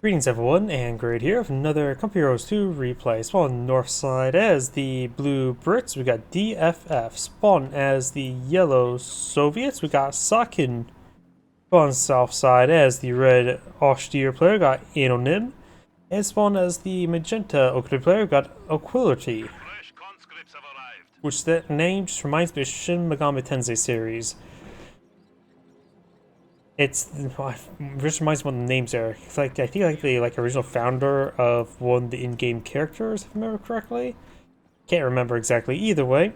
Greetings everyone, and Grade here with another Company Heroes 2 replay. Spawn on the north side as the blue Brits, we got DFF. Spawn as the yellow Soviets, we got Sakin. Spawn on the south side as the red austere player, we got Anonym. And spawn as the magenta Aquilerty player, we got Aquilerty. Which that name just reminds me of Shin Megami Tensei series. Just reminds me what the names are. It's like I think like the original founder of one of the in-game characters, if I remember correctly. Can't remember exactly. Either way,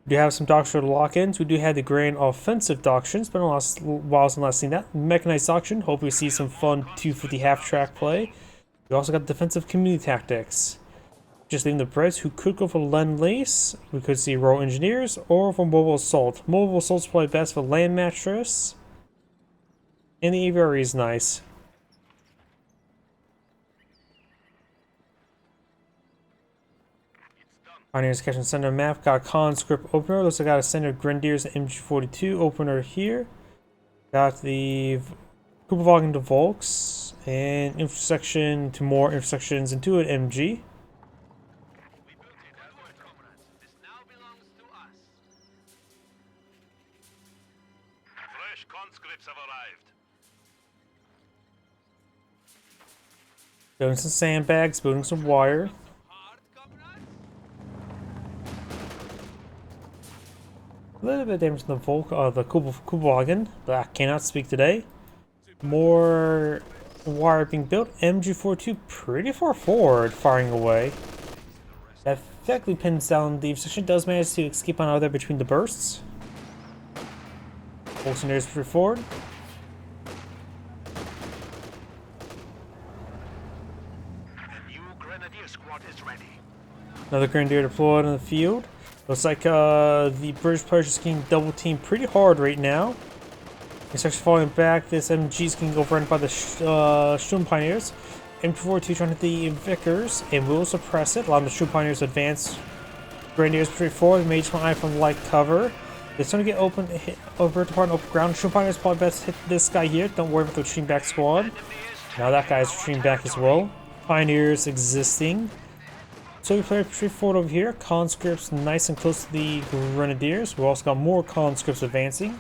we do have some doctrine lock-ins. We do have the grand offensive doctrines. Been a while since last seen that. Mechanized doctrine. Hope we see some fun 250 half-track play. We also got defensive community tactics. Just leaving the Brits who could go for Lend Lace. We could see Royal Engineers or for Mobile Assault. Mobile Assault's probably best for Land Mattress. And the aviary is nice. Pioneers catching center map. Got a conscript opener. Looks like I got a center Grenadiers MG42 opener here. Got the Kupavagen to Volks. And intersection to more intersections into an MG. Fresh conscripts have arrived. Building some sandbags, building some wire. A little bit of damage to the Kupavagen, but I cannot speak today. More wire being built. MG42 pretty far forward, firing away. That effectively pins down the section. Does manage to escape on out there between the bursts. Engineers pretty forward. Another Grenadier deployed on the field. Looks like the British players are getting double teamed pretty hard right now. It's actually falling back. This MG is getting overrun by the Sturm Pioneers. MG42 trying to hit the Vickers and will suppress it, allowing the Sturm Pioneers to advance. Grenadiers pretty forward. Mage one eye from light cover. They're starting to get open, hit over to part open ground. Sturm Pioneers probably best hit this guy here. Don't worry about the retreating back squad. Now that guy's retreating back as well. Pioneers existing. So we play pretty forward over here. Conscripts nice and close to the Grenadiers. We've also got more conscripts advancing.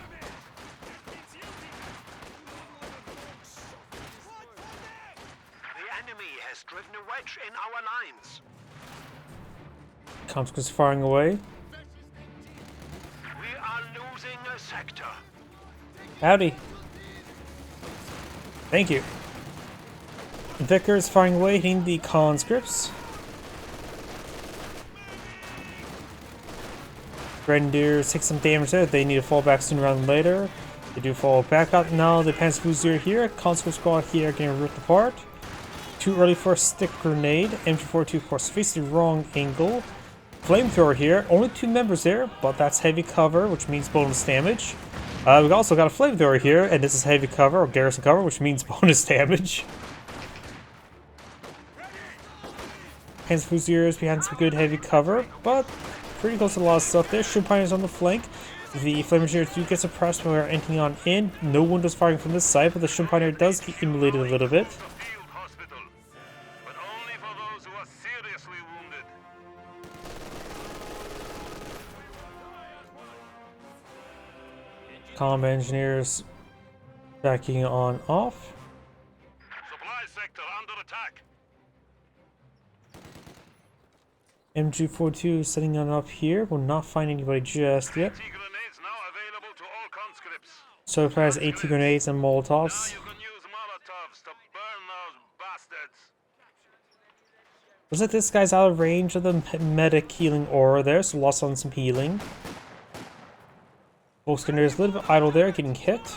The enemy has driven a wedge in our lines. Conscripts firing away. We are losing a sector. Howdy. Thank you. Vickers firing away, hitting the conscripts. Grenadiers take some damage there. They need to fall back sooner rather than later. They do fall back out now. The Panzer Fusilier here. Conscript squad here getting ripped apart. Too early for a stick grenade. MG42 of course facing the wrong angle. Flamethrower here. Only 2 members there, but that's heavy cover, which means bonus damage. We've also got a flamethrower here, and this is heavy cover or garrison cover, which means bonus damage. Panzer Fusiliers behind some good heavy cover, but pretty close to a lot of stuff there. Sturm Pioneers on the flank. The Flame Engineers do get suppressed when we're entering on in. No one does firing from this side, but the Sturm Pioneer does get immolated a little bit. Field hospital, but only for those who are seriously wounded. Combat Engineers backing on off. Supply sector under attack. MG42 setting on up here. Will not find anybody just yet. AT grenades now available to all conscripts. So it has AT grenades and Now molotovs. you can use Molotovs to burn those bastards. Looks like this guy's out of range of the medic healing aura there, so lost on some healing. Volksgunner is a little bit idle there, getting hit.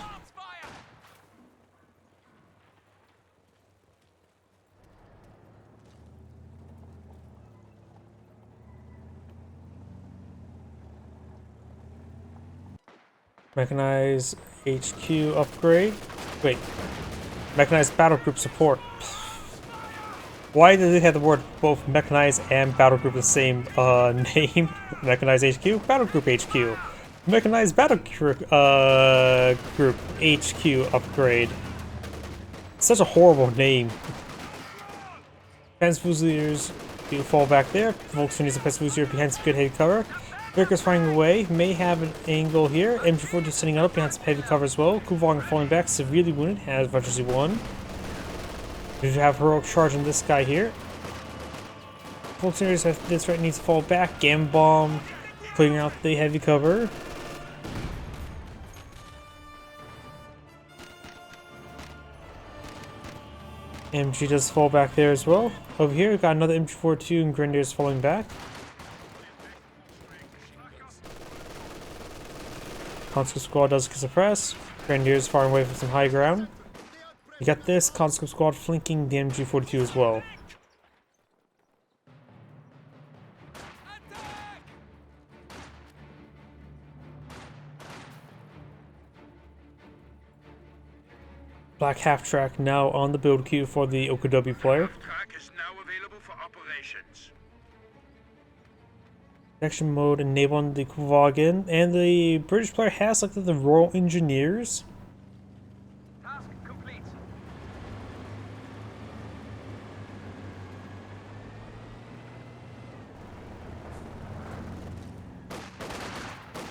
Mechanized HQ upgrade. Wait. Mechanized battle group support. Why did they have the word both mechanized and battle group the same name? Mechanized HQ, battle group HQ. Mechanized battle group HQ upgrade. Such a horrible name. Advanced Fusiliers do fall back there. Volkswagen needs a Advanced Fusilier behind some good heavy cover. Vickers firing away. May have an angle here. MG40 sitting up behind some heavy cover as well. Kuvalgen falling back, severely wounded. Has virtually won. We have heroic charge on this guy here. Volkswagen at this right needs to fall back. Gam bomb clearing out the heavy cover. MG does fall back there as well. Over here, we've got another MG42 and Grenadiers falling back. Conscript Squad does suppress. Grenadiers far away from some high ground. You got this Conscript Squad flanking the MG42 as well. Black half track now on the build queue for the OKW player. Track is now available for operations. Action mode enabled on the Kuvalgen, and the British player has selected the Royal Engineers. Task complete.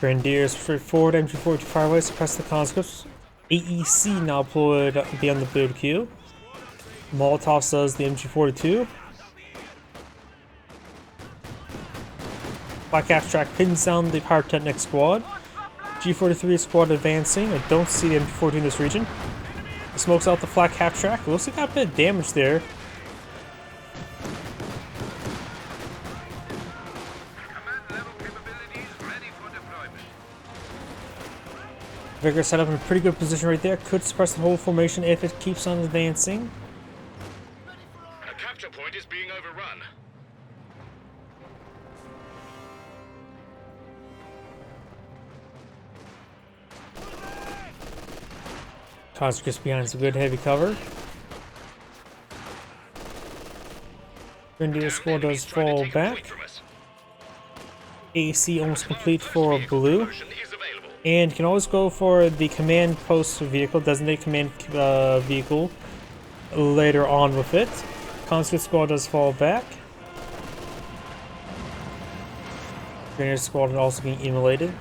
Grenadiers straightforward, MG40 fire away, suppress the conscripts. AEC now deployed beyond the build queue. Molotov does the MG42. Black half track pins down the pyrotechnic squad. G43 squad advancing. I don't see the MG40 in this region. Smokes out the flak half track. Looks like got a bit of damage there. Command level capabilities ready for deployment. Vigor set up in a pretty good position right there. Could suppress the whole formation if it keeps on advancing. A capture point is being overrun. Conscripts behind some good heavy cover. Grenadier squad does fall back. AC almost complete for blue. And you can always go for the command post vehicle, designated command vehicle later on with it. Conscript squad does fall back. Grenadier squad also being immolated.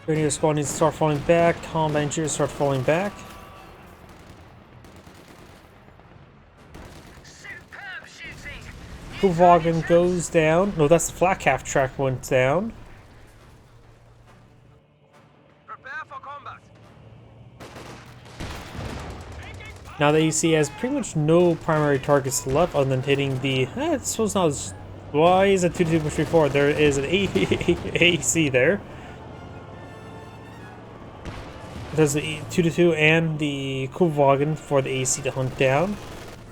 Grenadier squad needs to start falling back. Combat engineers start falling back. Superb shooting. Kuvalgen goes down. No, that's the flak half track went down. Prepare for combat. Now the AC has pretty much no primary targets left other than hitting the. I suppose not as. Why is it 2-2-3-4? There is an AC there. There's the 2-2 and the Kuvalgen for the AC to hunt down.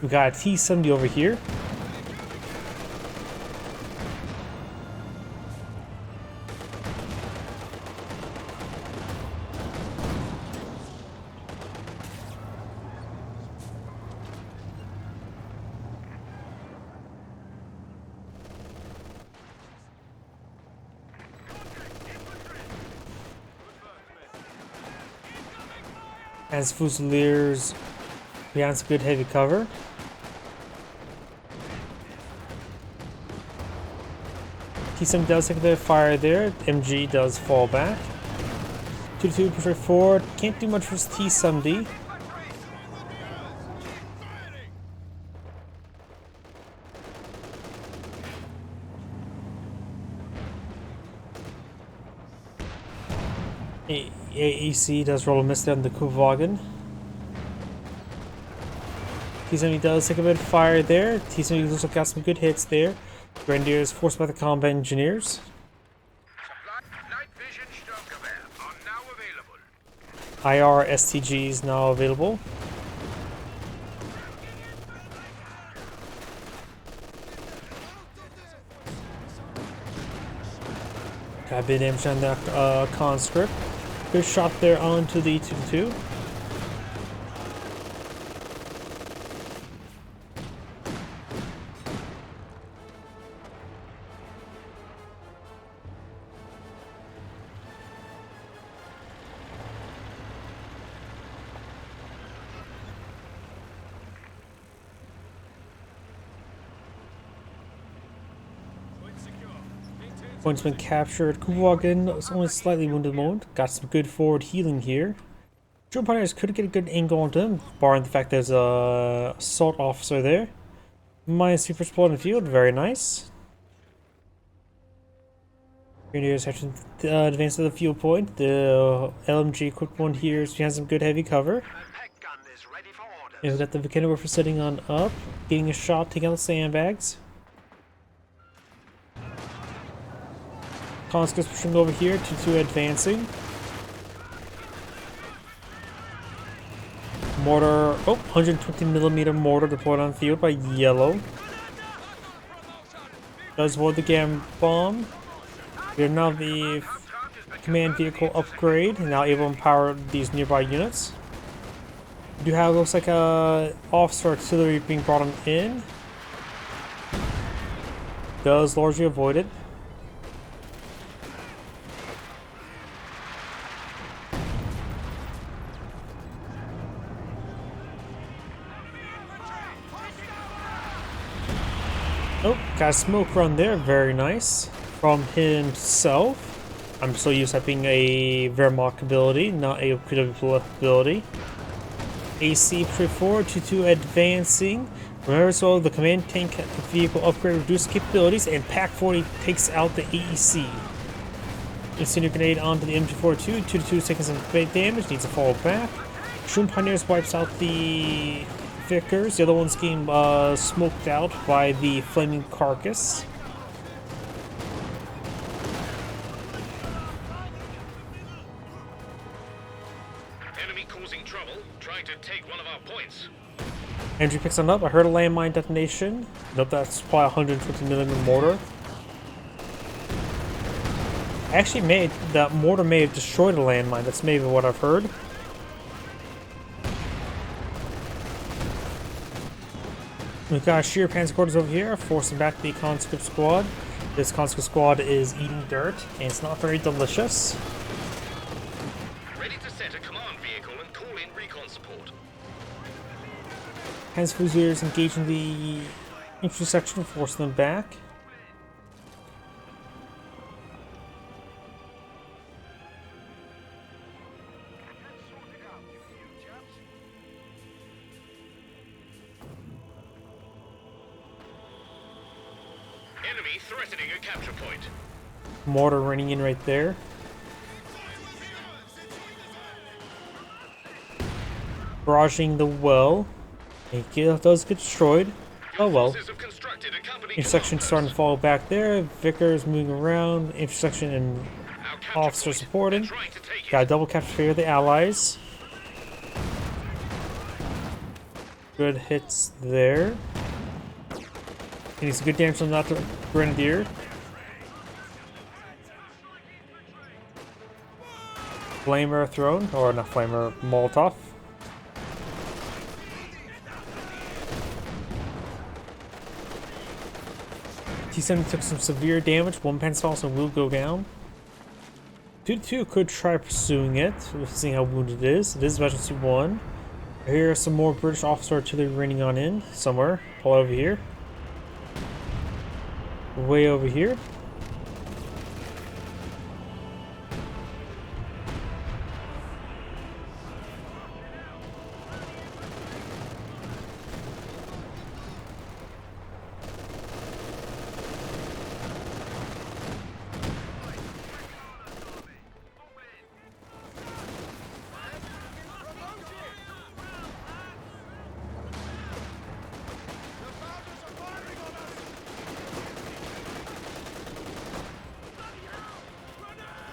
We got a T-70 over here. As Fusiliers behind some good heavy cover. T-70 does take a bit of fire there. MG does fall back. 2-2 push right forward. Can't do much for T-70. AEC does roll a miss there on the Kuvalgen. T-70 does take a bit of fire there. T-70 looks like got some good hits there. Grenadiers forced by the combat engineers. Night vision Sturmgewehr are now available. IR STGs now available. Got a bit of damage on that conscript. Good shot there onto the 2-2. Point's been captured. Kuwagen is only slightly wounded at the moment. Got some good forward healing here. Drone Pioneers could get a good angle onto him, barring the fact there's a assault officer there. -2 for support in the field, very nice. Grenadiers have to advance to the fuel point. The LMG equipped one here has some good heavy cover. And we've got the Vickenwerfer sitting on up, getting a shot, taking out the sandbags. Conscripts pushing over here, 2-2 advancing. Mortar, 120mm mortar deployed on the field by yellow. Does avoid the gam bomb. We are now the command vehicle upgrade, now able to empower these nearby units. We do have, looks like a officer artillery being brought on in. Does largely avoid it. Oh, got a smoke run there, very nice. From himself. I'm still used to being a Wehrmacht ability, not a PWF ability. AC straight forward, 2-2 advancing. Remember, so the command tank vehicle upgrade reduced capabilities, and Pack 40 takes out the AEC. Incendiary grenade onto the MG42, 2-2 is taking some big damage, needs to fall back. Shroom Pioneers wipes out the Vickers, the other one's getting smoked out by the flaming carcass. Enemy causing trouble, trying to take one of our points. Andrew picks one up. I heard a landmine detonation. Nope, that's probably 150mm mortar. Actually, that mortar may have destroyed a landmine. That's maybe what I've heard. We've got sheer panzer quarters over here, forcing back the conscript squad. This conscript squad is eating dirt, and it's not very delicious. Ready to set a command vehicle and call in recon support. Panzer Fusiliers engaging the infantry section, forcing them back. Enemy threatening a capture point. Mortar running in right there. Barraging the well. It does get destroyed. Oh well. Intersection starting to fall back there. Vickers moving around. Intersection and officer supporting. Got a double capture for the allies. Good hits there. Getting some good damage on that Grenadier. Flamer thrown, or not Flamer, Molotov. T-70 took some severe damage. One Pence also will go down. 2-2 could try pursuing it, seeing how wounded it is. It is Emergency 1. Here are some more British officer artillery raining on in somewhere. Pull over here. Way over here.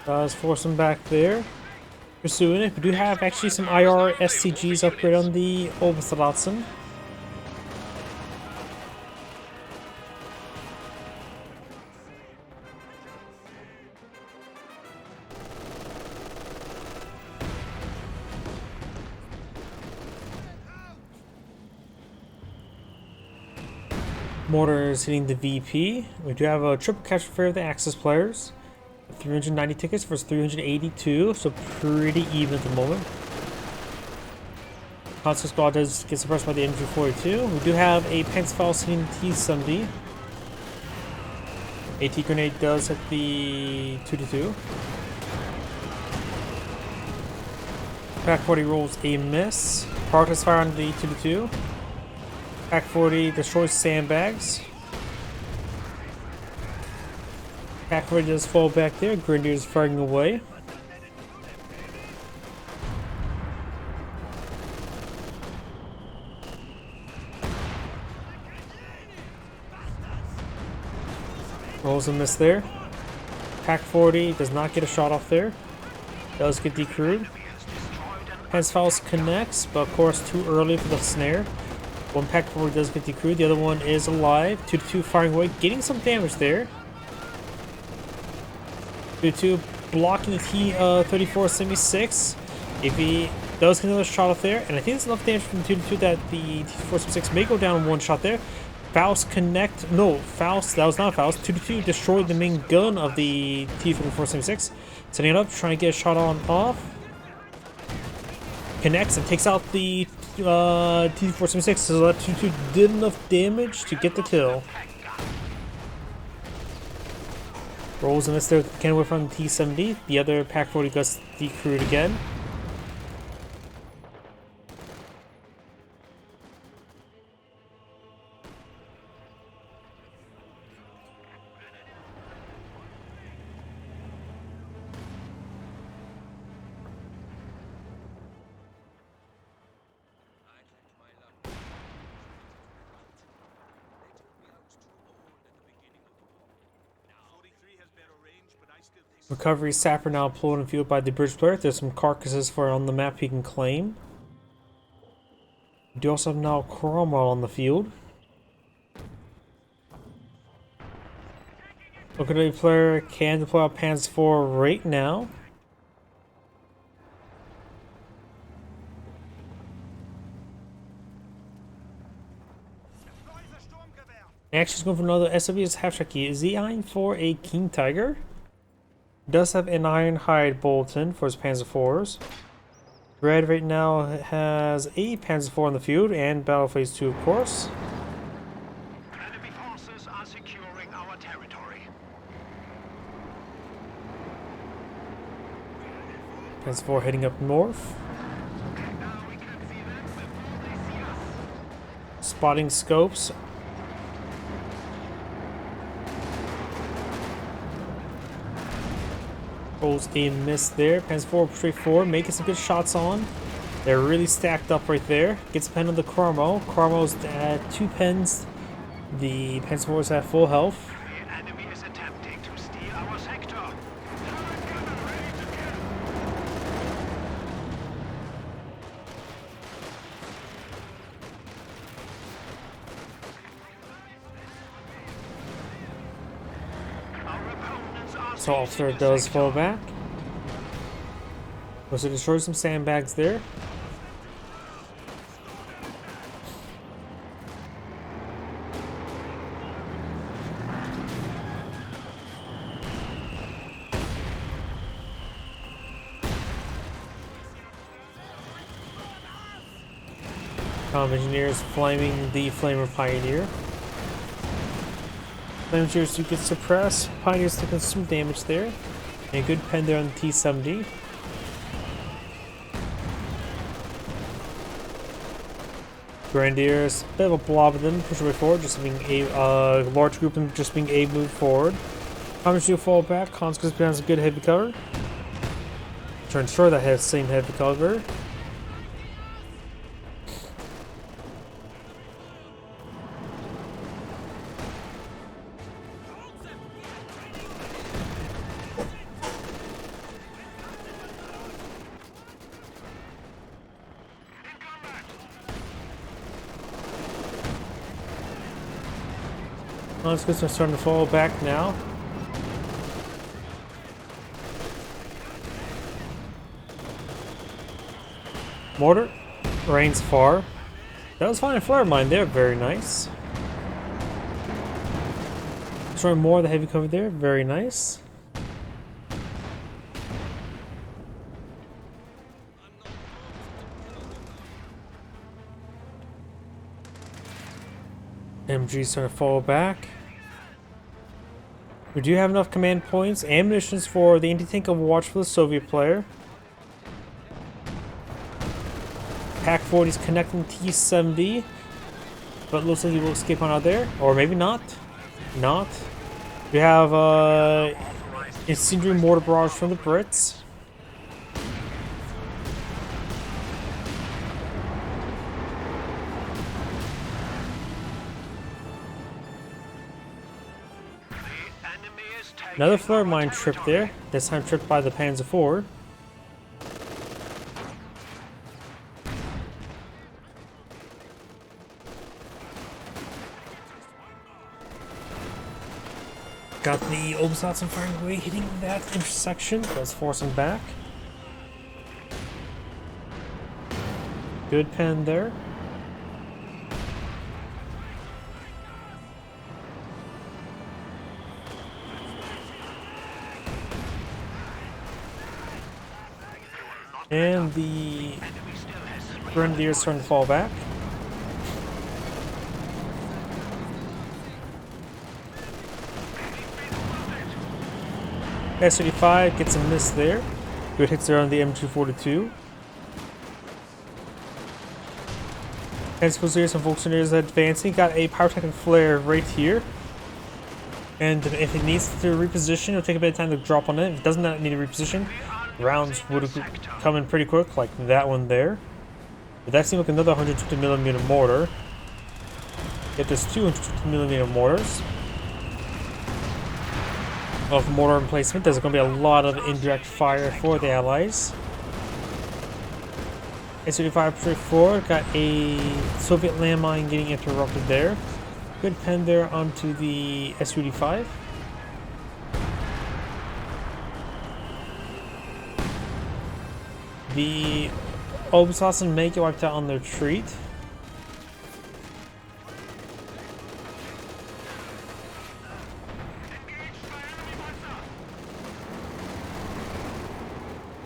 Let's force them back there. Pursuing it. We do have actually some IR STGs upgrade on the Oberstlatzen. Mortar is hitting the VP. We do have a triple capture for the Axis players. 390 tickets versus 382, so pretty even at the moment. Constant squad does get suppressed by the MG42. We do have a Panzerfaust hitting the T-70. AT grenade does hit the 2-2. Pack 40 rolls a miss. Progress fire on the 2-2. Pack 40 destroys sandbags. Pack 40 does fall back there. Grenadier's firing away. Rolls a miss there. Pack 40 does not get a shot off there. Does get decrewed. Hence Faust connects, but of course too early for the snare. One Pack 40 does get decrewed. The other one is alive. 2-2 firing away, getting some damage there. 2-2 blocking the T-34 Semi-6. If he does get another shot off there, and I think it's enough damage from 2-2 that the T-34 Semi-6 may go down in one shot there. Faust connect. No, Faust. That was not Faust. 2-2 destroyed the main gun of the T-34 Semi-6. Setting it up, trying to get a shot on off. Connects and takes out the T-34 Semi-6. So that 2-2 did enough damage to get the kill. Rolls a miss there. Can away from the T-70. The other Pack 40 gets decrewed again. Recovery sapper now deployed and fueled by the bridge player. There's some carcasses for on the map he can claim. We do also have now Cromwell on the field. Aquilerty player can deploy out Panzer 4 right now. Action's going for another SW's half-track key. Is he eyeing for a King Tiger? Does have an iron hide bulletin for his Panzer IVs. Red right now has a Panzer IV on the field and Battle Phase 2 of course. Enemy forces are securing our territory. Panzer IV heading up north. Now we can see them before they see us. Spotting scopes. Rolls a miss there. Panzer IV straight forward, making some good shots on. They're really stacked up right there. Gets a pen on the Cromwell. Cromwell's at 2 pens. The Panzer IV is at full health. The enemy is attempting to steal our sector. Turret gunner ready to kill. Our opponents are So officer seizing the does sector. fall back. Also destroy some sandbags there. Engineers flaming the Flamer Pioneer. Flame engineers do get suppressed. Pioneers taking some damage there. And a good pen there on the T-70. Grenadiers, a bit of a blob of them, push away forward, just being a large group of them just being able to move forward. Commons do fall back. Conscripts behind some good heavy cover. Try and ensure that has same heavy cover. Conscripts are starting to fall back now. Mortar rains far. That was fine. Flare mine there, very nice. Destroying more of the heavy cover there, very nice. MG's starting to fall back. We do have enough command points and munitions for the anti-tank overwatch for the Soviet player. Pack 40 is connecting T-70, but looks like he will escape on out there, or maybe not. Not. We have incendiary mortar barrage from the Brits. Another flare mine trip there, this time tripped by the Panzer IV. Got the Obersatzen firing away, hitting that intersection, let's force him back. Good pen there. And the Grenadiers starting to fall back. S-35 gets a miss there. Good hits there on the M242. Fusiliers and Volkswagens advancing. Got a pyrotechnic flare right here. And if it needs to reposition, it'll take a bit of time to drop on it. If it does not need to reposition, rounds would come in pretty quick, like that one there. But that seems like another 150mm mortar. Get this 250mm mortars. Of mortar emplacement, there's going to be a lot of indirect fire for the Allies. S-35 straightforward, got a Soviet landmine getting interrupted there. Good pen there onto the S-35. The Obersatzen may get wiped out on their retreat.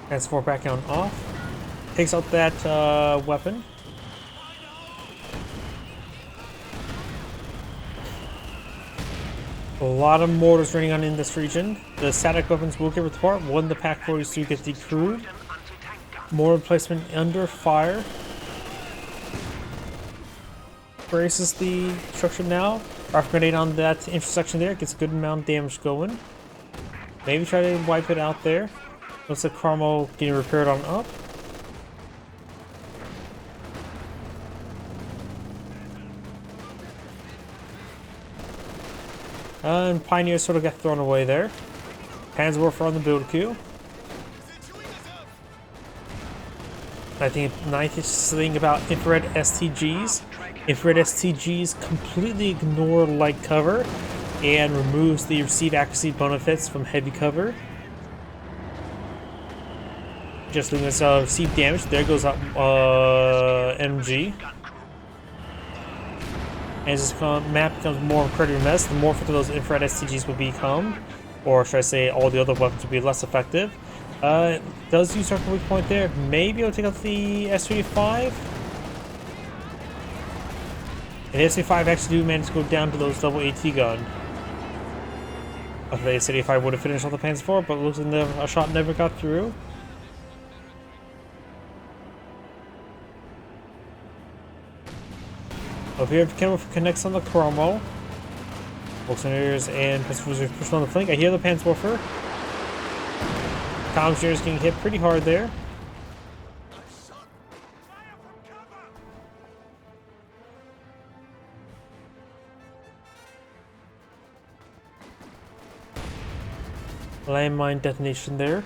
Transport back on off. Takes out that weapon. A lot of mortars running on in this region. The static weapons will get report when the Pack 42 gets decrewed. Mortar placement under fire. Braces the structure now. Rifle grenade on that intersection there. Gets a good amount of damage going. Maybe try to wipe it out there. Looks like Cromwell getting repaired on up. And Pioneers sort of get thrown away there. Panzerwerfer on the build queue. I think nice thing about infrared STGs. Infrared STGs completely ignore light cover and removes the receive accuracy benefits from heavy cover. Just leaving us receive damage. There goes up MG. And as this map becomes more incredibly mess, the more effective those infrared STGs will become. Or should I say, all the other weapons will be less effective. Does use circle weak point there. Maybe it'll take out the S-35. And the S-35 actually do manage to go down to those double AT gun. The S-35 would have finished off the Panzer IV, but it looks like a shot never got through. Over here, Kenworth connects on the Cromwell. Volkswagens and Panzer push on the flank. I hear the Panzerwerfer. Comms is getting hit pretty hard there. Landmine detonation there.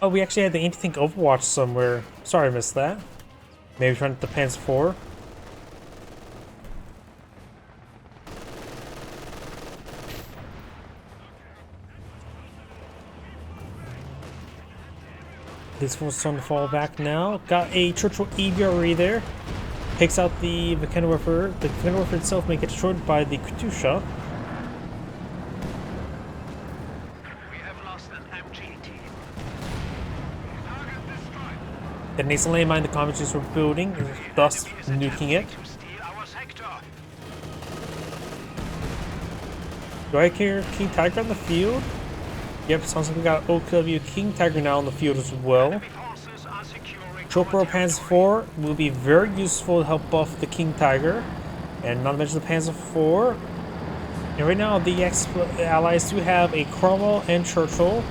Oh, we actually had the anti-tank overwatch somewhere. Sorry I missed that. Maybe trying to the Panzer IV. This one's starting to fall back now. Got a Churchill EBRE there. Takes out the Kenworfer. The Kenworfer itself may get destroyed by the Katusha. The nasal landmine the communists were building, thus nuking it. To steal our sector. Do I hear King Tiger on the field? Yep, sounds like we got OW King Tiger now on the field as well. Enemy forces are securing Chopper our Panzer territory. IV will be very useful to help buff the King Tiger. And not to mention the Panzer IV. And right now, the allies do have a Cromwell and Churchill.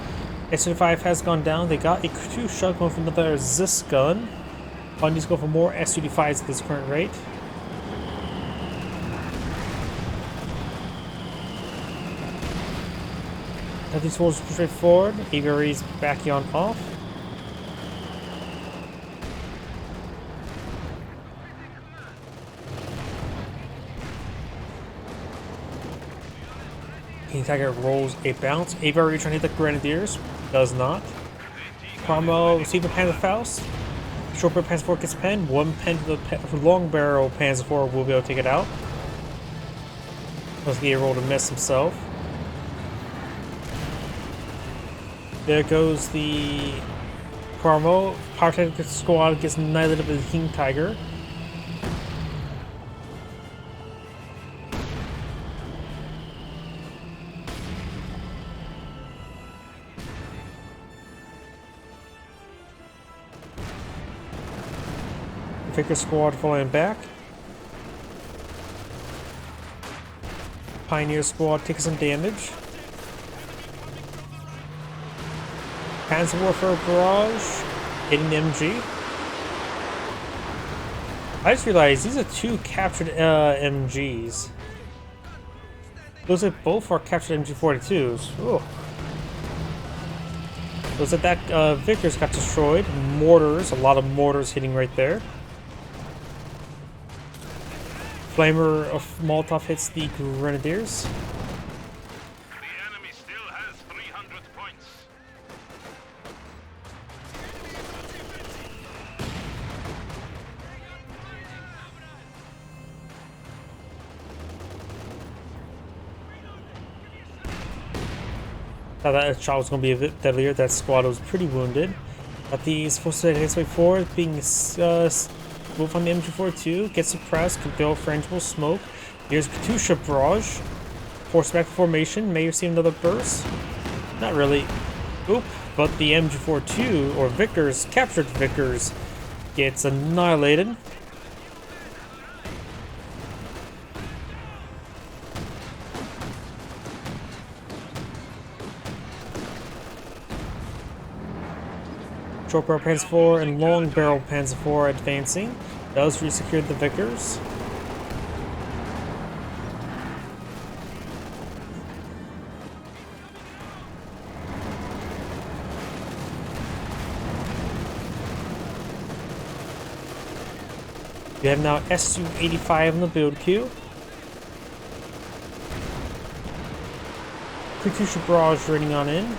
S-35 has gone down. They got a 2-shot going for another Zis gun. I'll need to go for more S-35s at this current rate. Nothing towards straight forward. Aviary's backing on off. King Tiger rolls a bounce. Aviary trying to hit the Grenadiers. Does not. Cromwell received a Panzer Faust. Short barrel Panzer IV gets penned. One pen to the long barrel Panzer IV will be able to take it out. Let's get a roll to miss himself. There goes the Cromwell. Pyrotechnic squad gets annihilated by the King Tiger. Vicker squad falling back. Pioneer squad takes some damage. Panzer Warfare Barrage hitting the MG. I just realized these are 2 captured MGs. Looks like both are captured MG42s. Ooh. Looks like that Vickers got destroyed. Mortars, a lot of mortars hitting right there. Flamer of Molotov hits the Grenadiers. The enemy still has 300 points. Thought that shot was going to be a bit deadlier. That squad was pretty wounded. But these forces head his way forward, being move on the MG42, get suppressed, could build frangible smoke. Here's Katusha Barrage. Force back formation, may receive another burst. Not really. Oop, but the MG42, or Vickers, captured Vickers, gets annihilated. Short barrel Panzer IV and long barrel Panzer IV advancing. Does resecure the Vickers. We have now Su-85 in the build queue. Katusha Barrage raiding on in.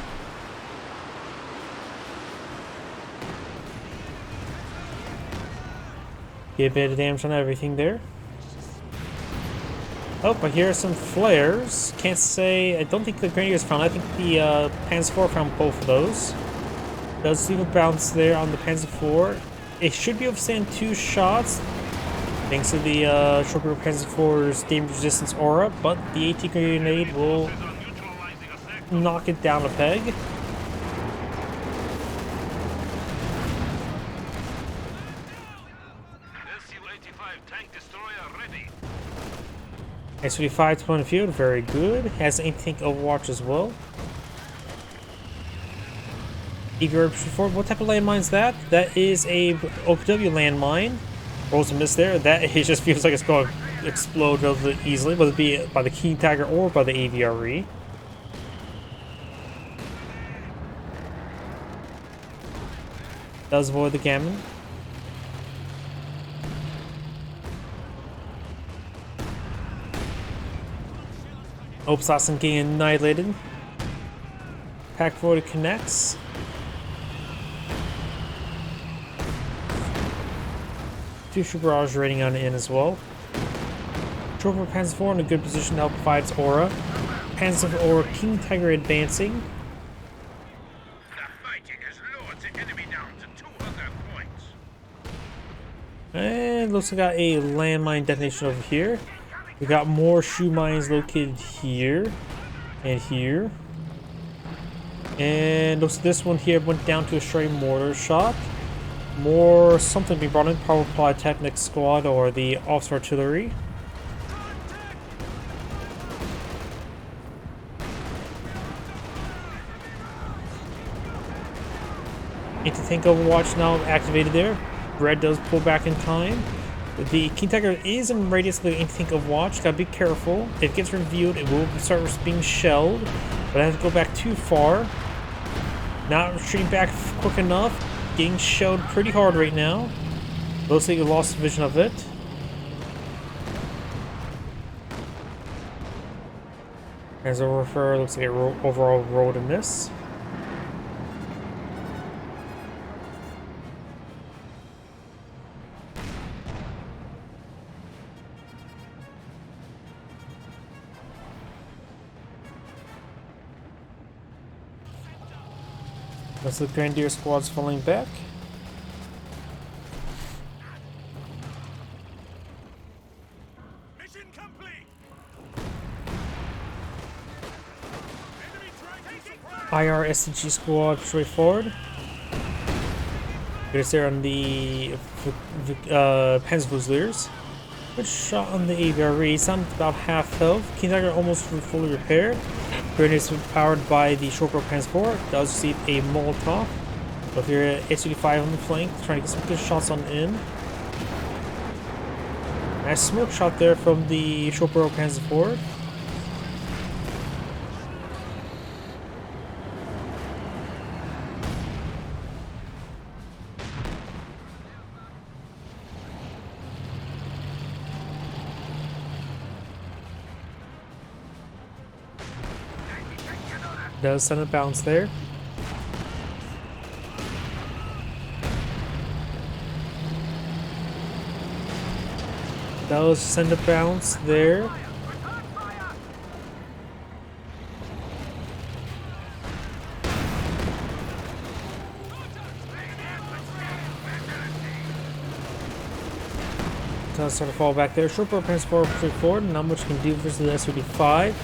Get a bit of damage on everything there. Oh, I hear some flares. Can't say. I don't think the Grenadiers found. I think the Panzer IV found both of those. Does leave a bounce there on the Panzer IV. It should be able to stand 2 shots, thanks to the short barrel Panzer IV's damage resistance aura. But the AT grenade will knock it down a peg. Su-85 to point of field, very good. Has anti-tank overwatch as well. What type of landmine is that? That is a OPW landmine. Rolls a miss there. That it just feels like it's going to explode relatively easily, whether it be by the King Tiger or by the AVRE. Does avoid the Gammon. Opsassen getting annihilated. Pack forward connects. Future Barrage raiding on in as well. Trooper Panzer IV in a good position to help provide its aura. Panzer IV aura King Tiger advancing. The fighting has lowered the enemy down to 200 points. And looks like we got a landmine detonation over here. We got more shoe mines located here and here. And looks like this one here went down to a stray mortar shot. More something being brought in, probably Polytechnic Squad or the Officer Artillery. Anti-tank Overwatch now activated there. Red does pull back in time. The King Tiger is in radius of the anti-tank Overwatch. Gotta be careful. If it gets revealed, it will start being shelled. But I have to go back too far. Not retreating back quick enough. Getting shelled pretty hard right now. Looks like you lost vision of it. As a refer, looks like it overall rolled in this. That's the Grenadier squad's falling back. Mission complete. IR SCG squad straight forward. It's there on the Panzer Fusiliers. Good shot on the AVRE. Sounded about half health. King Tiger almost fully repaired. Grenadiers powered by the Shortbow Panzer IV. Does receive a Molotov. But here S-85 on the flank, trying to get some good shots on in. Nice smoke shot there from the Shortbow Panzer IV. Does send a bounce there. Does send a bounce there. Does start to fall back there. Shortbow Panzer IV straight forward. Not much can do versus the S-35.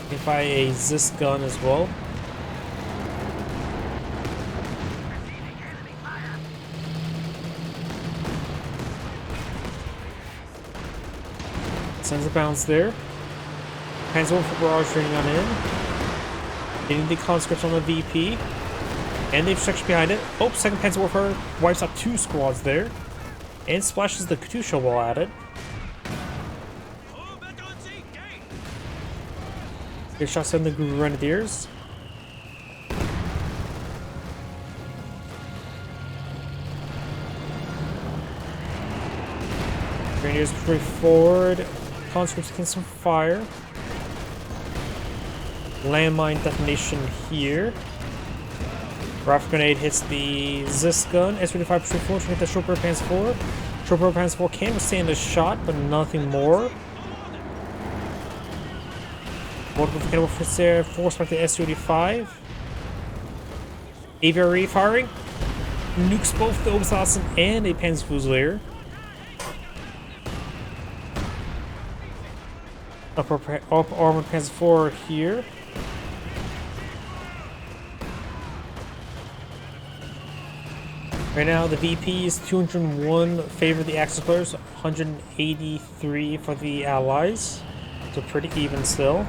Can buy a Zis gun as well. Sends a bounce there. Panzer for barrage training on in. Getting the conscripts on the VP. And they've section behind it. Oh, second Panzer Warfare wipes out two squads there. And splashes the Katusha wall at it. Good shots on the Grenadiers. Grenadiers push forward. Conscripts getting some fire. Landmine detonation here. Rifle grenade hits the Zis gun. S-35 pushing forward to hit the Shortbow Panzer IV. Shortbow Panzer IV can withstand a shot, but nothing more. Multiple cannibal force there, forced by the S-35. AVRE firing. Nukes both the Obersassen and a Panzer Fusilier. Upper armored Panzer IV here. Right now the VP is 201 favor the Axis players, 183 for the Allies. So pretty even still.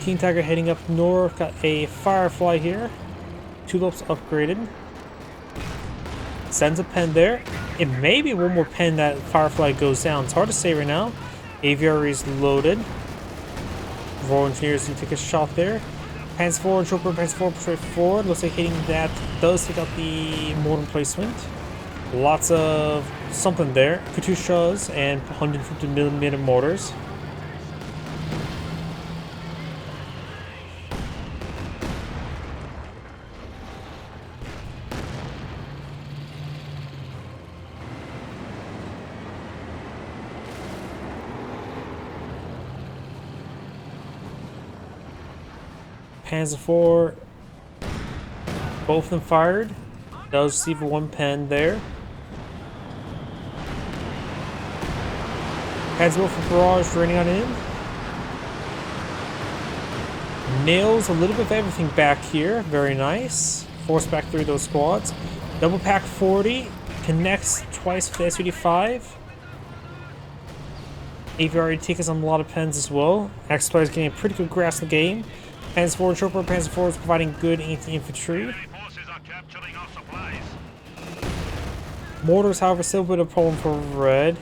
King Tiger heading up north, got a Firefly here. Tulips upgraded. Sends a pen there. It may be one more pen that Firefly goes down. It's hard to say right now. AVR is loaded. Royal Engineers can take a shot there. Panzer forward, Shortbow Panzer IV straight forward. Looks like hitting that does take out the mortar placement. Lots of something there. Katyushas and 150mm mortars. Panzer IV Both of them fired. Does receive one pen there. Heads well for barrage draining on in. Nails a little bit of everything back here. Very nice. Force back through those squads. Double pack 40. Connects twice with the SUD5. AVR takes on a lot of pens as well. Axe players getting a pretty good grasp of the game. Panzer forward chopper, Panzer forward is providing good anti-infantry. Mortars, however, still a bit of a problem for red.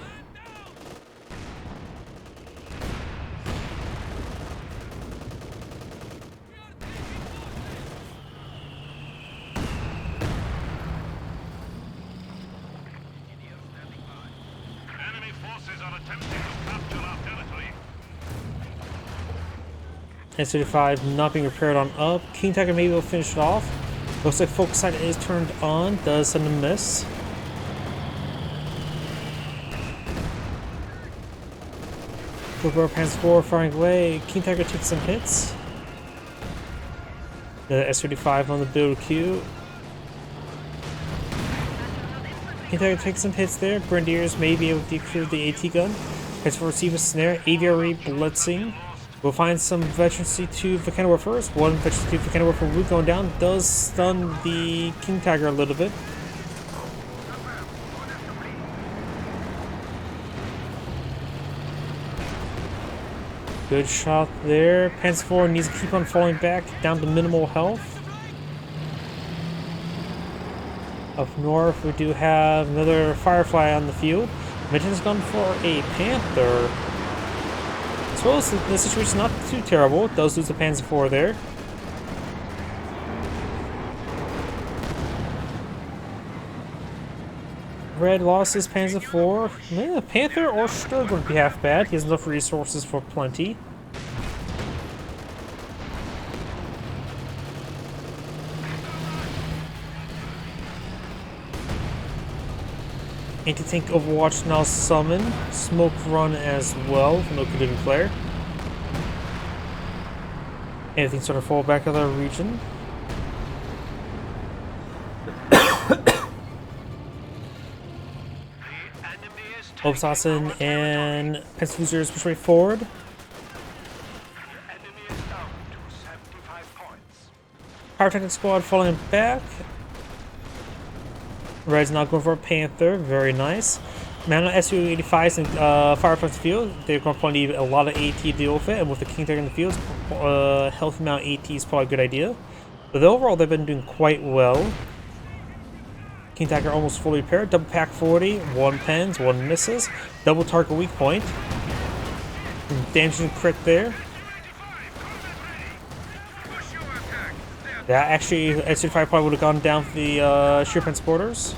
S-35 not being repaired on up. King Tiger maybe will finish it off. Looks like focus sight is turned on. Does send a miss. Football Panzer 4 firing away. King Tiger takes some hits. The S-35 on the build queue. King Tiger takes some hits there. Grenadiers may be able to decrease the AT gun. Heads for receive a snare. AVRE blitzing. We'll find some veterancy to Volcano first. One veterancy to Volcano for Root going down does stun the King Tiger a little bit. Good shot there. Panzer 4 needs to keep on falling back down to minimal health. Up north, we do have another Firefly on the field. Mitchell's gone for a Panther. As well as the situation's not too terrible. It does lose the Panzer 4 there. Red lost his Panzer 4. Yeah, Panther or Sturg wouldn't be half bad. He has enough resources for plenty. Anti-tank Overwatch now summon. Smoke run as well from the Canadian player. Anything sort of fall back out of the region. Obsassin and Pensfusers push right forward. Pyrotechnic squad falling back. Red's not going for a Panther. Very nice. Man on SU-85s and Fireflies field. They're going to probably need a lot of AT to deal with it. And with the King Tiger in the field, healthy amount of AT is probably a good idea. But overall, they've been doing quite well. King Tiger almost fully repaired. Double pack 40. One pens, one misses. Double target weak point. Damaging crit there. Yeah, actually, SU-5 probably would have gone down for the sheer transporters.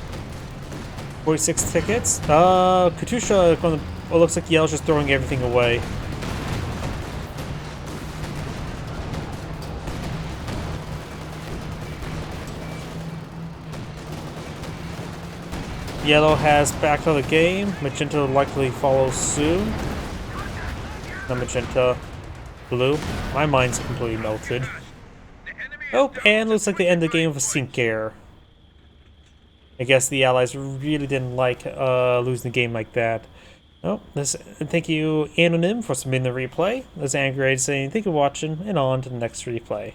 46 tickets. Katusha, well, it looks like Yell's just throwing everything away. Yellow has backed out of the game. Magenta will likely follow soon. Not Magenta. Blue. My mind's completely melted. Oh, and looks like they end the game with a sink error. I guess the Allies really didn't like losing the game like that. Oh, thank you, Anonym, for submitting the replay. This is AngradeVT saying thank you for watching, and on to the next replay.